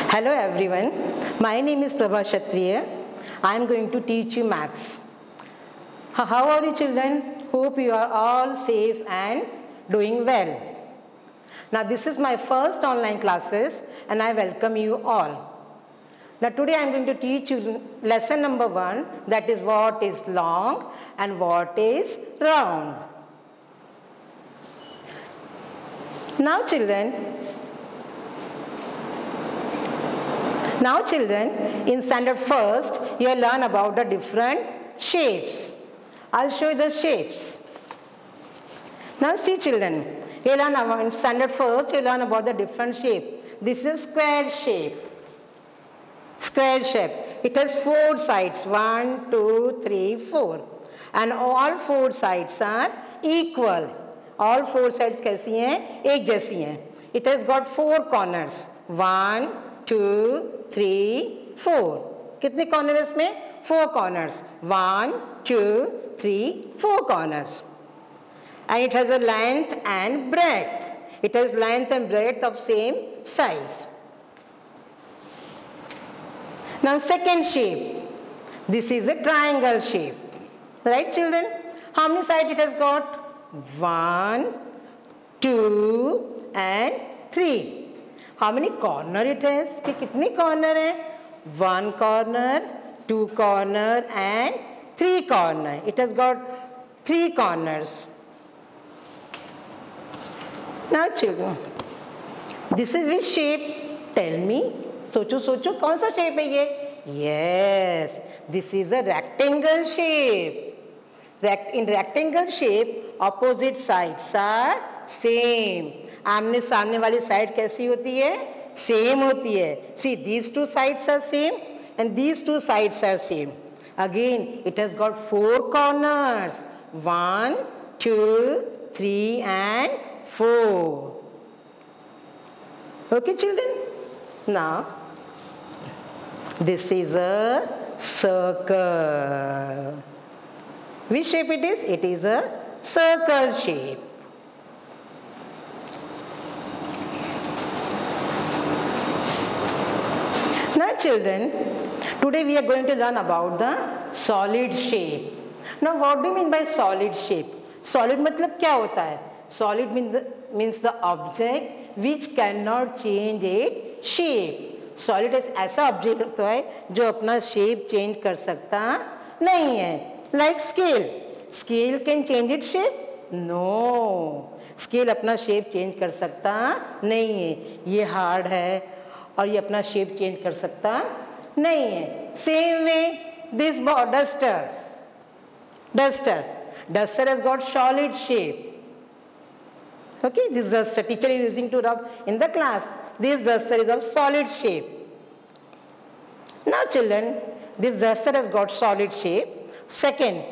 Hello everyone, my name is Prabha Kshatriya. I am going to teach you maths. How are you children? Hope you are all safe and doing well. Now this is my first online classes and I welcome you all. Now today I am going to teach you lesson number 1, that is what is long and what is round. Now children, in standard first, you will learn about the different shapes. I'll show you the shapes. Now see children, you learn about, in standard first, you learn about the different shape. This is square shape. Square shape. It has 4 sides, 1, 2, 3, 4. And all 4 sides are equal. All 4 sides कैसी हैं? एक जैसी हैं. It has got 4 corners. 1, 2, 3, 4. कितने corner है इसमें? 4 corners. 1, 2, 3, 4 corners. And it has a length and breadth. It has length and breadth of same size. Now second shape. This is a triangle shape. Right children? How many sides it has got? 1, 2 and 3. How many corner it has? कि कितने corner है? 1 corner, 2 corner and 3 corner. It has got 3 corners. Now children, this is which shape? Tell me. सोचो सोचो कौन सा shape है ये? Yes, this is a rectangle shape. In rectangle shape, opposite sides are same. आमने सामने वाली साइड कैसी होती है? सेम होती है. See, these 2 sides are same and these 2 sides are same. Again, it has got 4 corners. 1, 2, 3 and 4. Okay, children? Now, this is a circle. Which shape it is? It is a circle shape. Now children, today we are going to learn about the solid shape. Now what do you mean by solid shape? Solid मतलब क्या होता है? Solid means the object which cannot change its shape. Solid ऐसा object होता है जो अपना shape change कर सकता नहीं है. Like scale. Scale can change its shape? No. Scale अपना shape change कर सकता नहीं है. ये hard है और ये अपना shape change कर सकता नहीं है. Same way, this duster. Duster has got solid shape. Okay, this duster teacher is using to rub in the class. This duster is of solid shape. Now children, this duster has got solid shape. Second,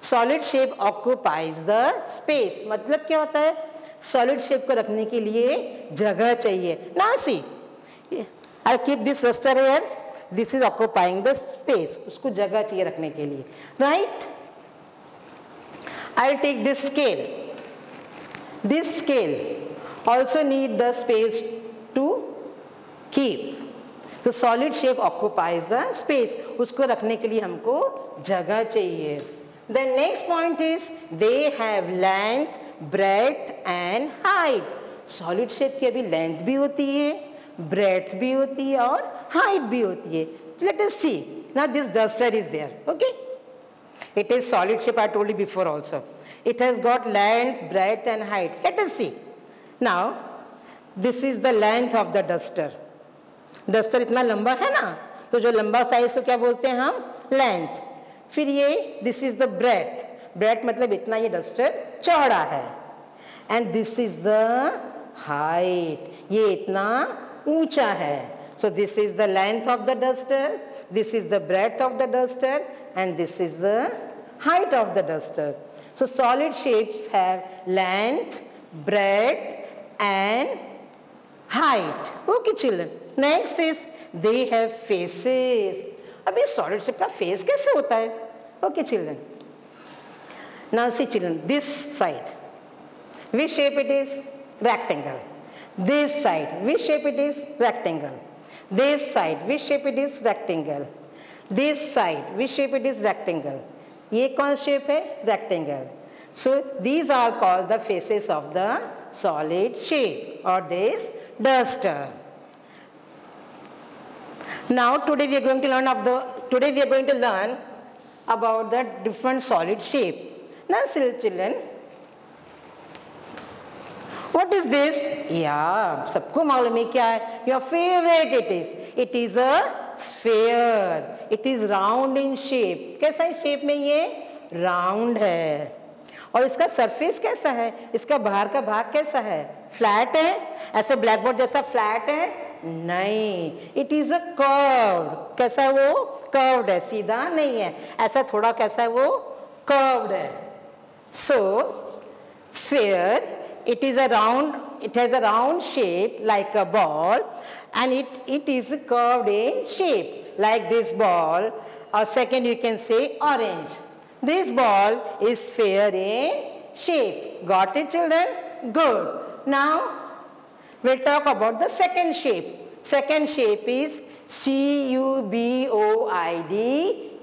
solid shape occupies the space. मतलब क्या होता है? Solid shape को रखने के लिए जगह चाहिए. Now see, I'll keep this duster here. This is occupying the space. उसको जगह चाहिए रखने के लिए. Right? I'll take this scale. This scale also need the space to keep. तो solid shape occupies the space. उसको रखने के लिए हमको जगह चाहिए. The next point is they have length, breadth and height. Solid shape की अभी length भी होती है, breadth भी होती है और height भी होती है. Let us see. Now this duster is there. Okay. It is solid shape. I told you before also. It has got length, breadth and height. Let us see. Now this is the length of the duster. Duster इतना लंबा है ना, तो जो लंबा size को क्या बोलते हैं हम? लेंथ. फिर ये this is the breadth. Breadth मतलब इतना ये डस्टर चौड़ा है. And this is the height. ये इतना ऊंचा है. So this is the length of the duster, this is the breadth of the duster and this is the height of the duster. So solid shapes have length, breadth and height. Okay children. Next is they have faces. अब ये solid shape का face कैसे होता है? Okay children. Now see children, this side. Which shape it is? Rectangle. This side, which shape it is? Rectangle. This side, which shape it is? Rectangle. This side, which shape it is? Rectangle. ये कौन shape है? Rectangle. So these are called the faces of the solid shape or this duster. Now today we are going to learn about the different solid shape. Now children, what is this? Yeah, सबको मालूम है क्या है? Your favorite it is. It is a sphere. It is round in shape. कैसा है shape में ये? Round है. और इसका सरफेस कैसा है? इसका बाहर का भाग कैसा है? फ्लैट है? ऐसे ब्लैक बोर्ड जैसा फ्लैट है? नहीं, इट इज अ कर्व. कैसा है वो? कर्व्ड है, सीधा नहीं है. ऐसा थोड़ा कैसा है वो? कर्व्ड है. सो sphere, it is a round, it has a round shape like a ball, and it is curved in shape like this ball, or second you can say orange. This ball is sphere in shape. Got it, children? Good. Now we'll talk about the second shape. Second shape is cuboid,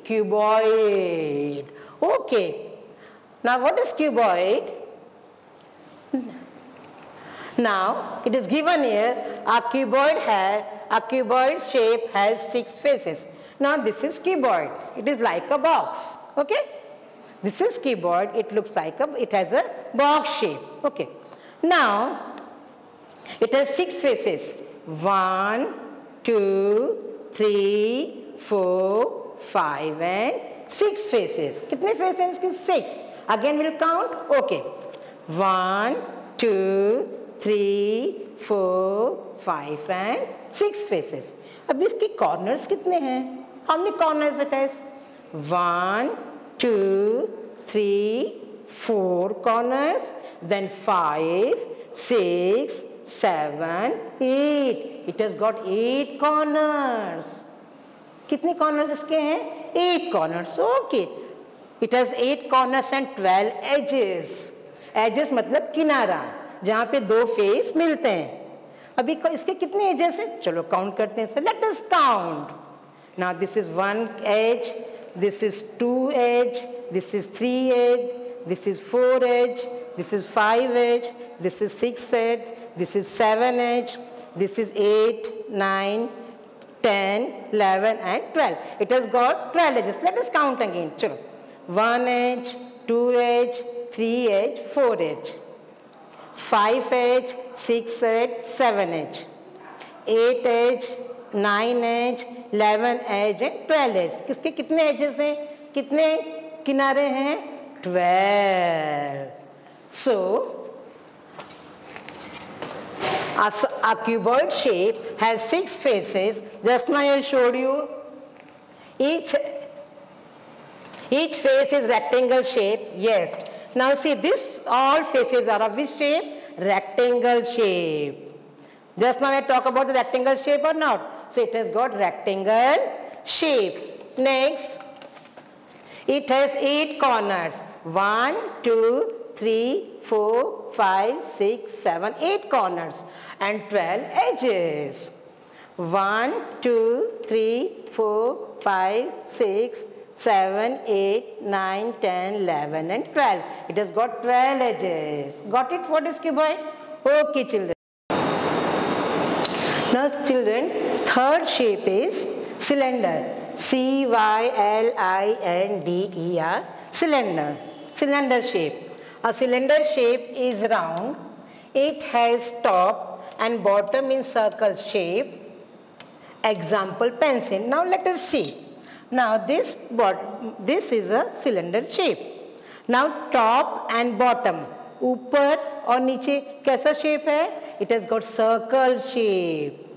cuboid. Okay. Now what is cuboid? Now it is given here, a cuboid shape has 6 faces. Now this is cuboid. It is like a box. Okay? This is cuboid. It looks like it has a box shape. Okay. Now it has 6 faces. 1, 2, 3, 4, 5 and 6 faces. कितने faces? 6. Again we'll count. Okay. 1, 2, 3, 4, 5 and 6 faces. अब इसके corners कितने हैं? How many corners it has? 1, 2, 3, 4 corners, then 5, 6, 7, 8. It has got 8 corners. कितने corners इसके हैं? 8 corners. Okay. It has 8 corners and 12 edges. Edges मतलब किनारा, जहाँ पे 2 फेस मिलते हैं. अभी इसके कितने edges हैं? चलो count करते हैं. So let us count. Now this is 1 edge. This is 2 edge, this is 3 edge, this is 4 edge, this is 5 edge, this is 6 edge, this is 7 edge, this is 8, 9, 10, 11 and 12. It has got 12 edges. Let us count again. Chalo. 1 edge, 2 edge, 3 edge, 4 edge, 5 edge, 6 edge, 7 edge, 8 edge, 9 edge, 11 edge and 12 edge. किसके कितने edges हैं? कितने किनारे हैं? 12. So a cuboid shape has 6 faces. Just now I showed you. Each face is rectangle shape. Yes. Now see, this all faces are of which shape? Rectangle shape. Just now I talk about the rectangle shape or not? So it has got rectangle shape. Next, it has 8 corners. 1, 2, 3, 4, 5, 6, 7, 8 corners and 12 edges. 1, 2, 3, 4, 5, 6, 7, 8, 9, 10, 11 and 12. It has got 12 edges. Got it? What is cuboid? Okay, children. Now children, third shape is cylinder. C-Y-L-I-N-D-E-R. Cylinder. Cylinder shape. A cylinder shape is round. It has top and bottom in circle shape. Example, pencil. Now let us see. Now this is a cylinder shape. Now top and bottom, ऊपर और नीचे कैसा shape है? It has got circle shape.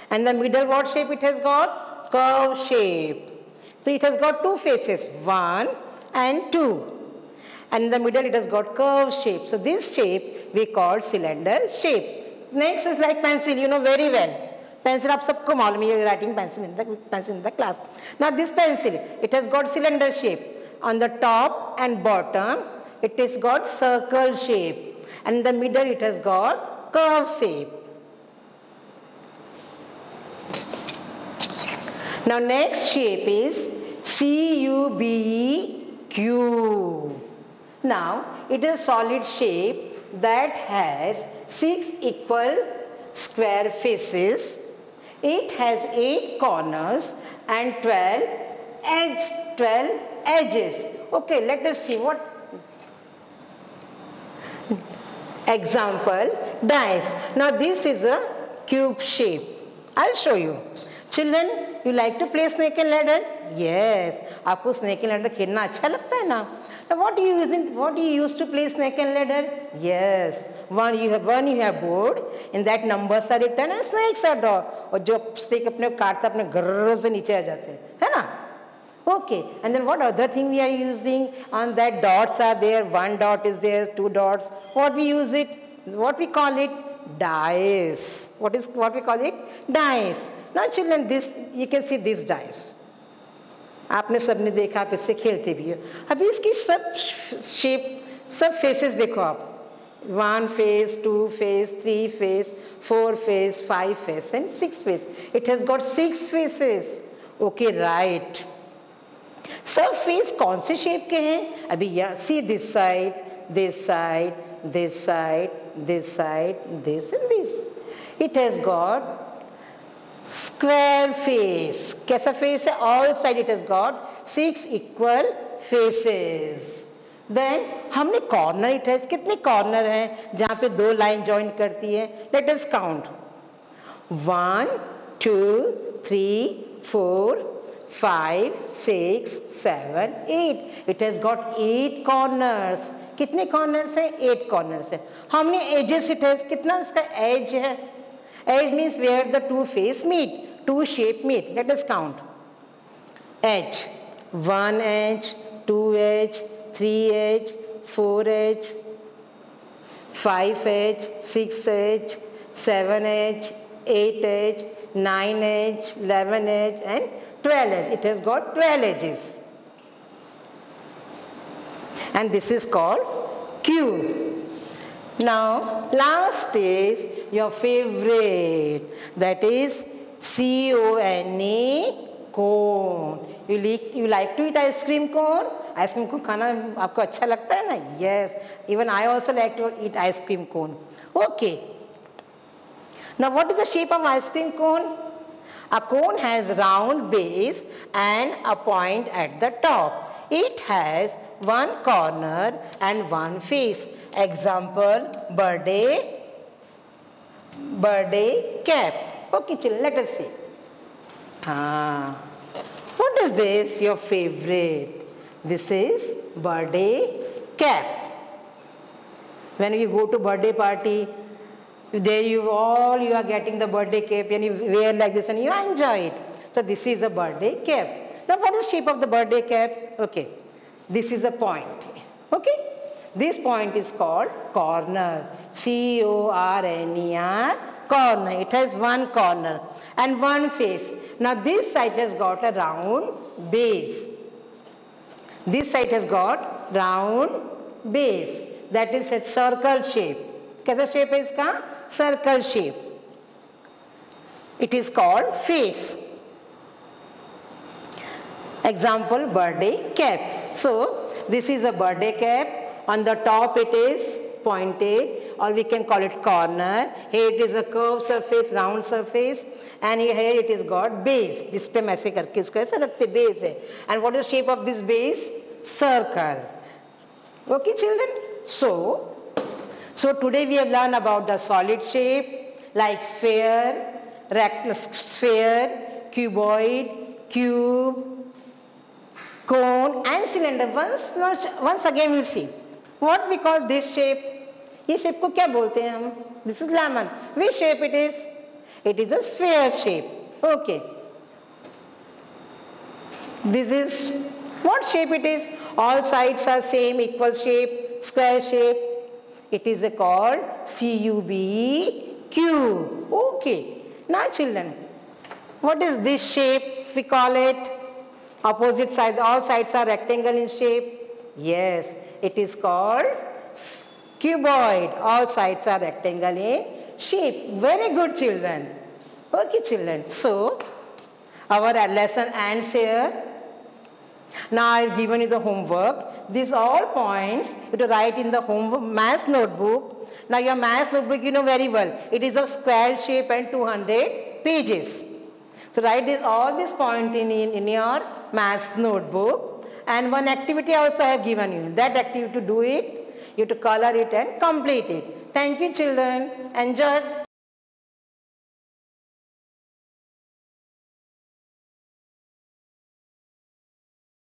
And the middle what shape it has got? Curve shape. So it has got 2 faces, 1 and 2. And in the middle it has got curve shape. So this shape we call cylinder shape. Next is like pencil, you know very well. Pencil आप सबको मालूम है, writing pencil in the class. Now this pencil, it has got cylinder shape. On the top and bottom, it has got circle shape. And in the middle, it has got curve shape. Now next shape is CUBEQ. Now it is a solid shape that has 6 equal square faces. It has 8 corners and 12 edges. Okay, let us see what example dice. Now this is a cube shape. I'll show you. Children, you like to play snake and ladder? Yes. आपको snake and ladder खेलना अच्छा लगता है ना? Now what do you use to play snake and ladder? Yes. One you have board. In that numbers are written and snakes are drawn. और जो snake अपने काटता अपने गर्रों से नीचे आ जाते हैं, है ना? Okay. And then what other thing we are using? On that dots are there. 1 dot is there. 2 dots. What we use it? What we call it? Dice. What we call it? Dice. Now children, this you can see this dice. आपने सबने देखा, आप इससे खेलते भी हो. अभी इसकी सब शेप, सब फेसेस देखो आप. 1 face, 2 face, 3 face, 4 face, 5 face and 6 face. It has got 6 faces. Okay, right. सब फेस कौन से शेप के हैं? अभी see this side, this side, this side, this side, this and this. It has got square face. कैसा face है? All side it has got 6 equal faces. Then हमने corner it has, कितने corner हैं जहाँ पे 2 लाइन join करती है? Let us count. 1, 2, 3, 4, 5, 6, 7, 8. It has got 8 corners. कितने corners हैं? 8 corners हैं. How many edges it has? कितना इसका edge है? Edge means where the 2 face meet, 2 shape meet. Let us count. Edge. 1 edge, 2 edge, 3 edge, 4 edge, 5 edge, 6 edge, 7 edge, 8 edge, 9 edge, 11 edge and 12 edge. It has got 12 edges. And this is called cube. Now last is your favorite, that is CONE, cone. You like to eat ice cream cone? Ice cream cone खाना आपको अच्छा लगता है ना? Yes. Even I also like to eat ice cream cone. Okay. Now what is the shape of ice cream cone? A cone has round base and a point at the top. It has 1 corner and 1 face. Example, birthday cap. Okay, children, let us see. What is this? Your favorite. This is birthday cap. When you go to birthday party, there you are getting the birthday cap and you wear like this and you enjoy it. So this is a birthday cap. Now what is the shape of the birthday cap? Okay, this is a point. Okay, this point is called corner. C-O-R-N-E-R, corner. It has 1 corner and 1 face. Now this side has got a round base. This side has got round base. That is a circle shape. कैसा shape है इसका? Circle shape. It is called face. Example, birthday cap. So this is a birthday cap. On the top it is pointed, or we can call it corner. Here it is a curved surface, round surface, and here it is got base. जिस पे मैसे करके इसको ऐसे रखते base है. And what is the shape of this base? Circle. Okay, children. So today we have learned about the solid shape like sphere, cuboid, cube, cone and cylinder. Once again we'll see. What we call this shape? ये shape को क्या बोलते हैं हम? This is lemon. Which shape it is? It is a sphere shape. Okay. This is what shape it is? All sides are same, equal shape, square shape. It is called cube. Okay. Now children, what is this shape? We call it opposite sides. All sides are rectangle in shape. Yes, it is called cuboid. All sides are rectangle in shape. Very good, children. Okay, children. So Our lesson ends here. Now I have given you the homework. These all points you have to write in the homework math notebook. Now your math notebook you know very well. It is of square shape and 200 pages. So write all these points in your math notebook. And one activity also I have given you. That activity to do it, you have to color it and complete it. Thank you children. Enjoy.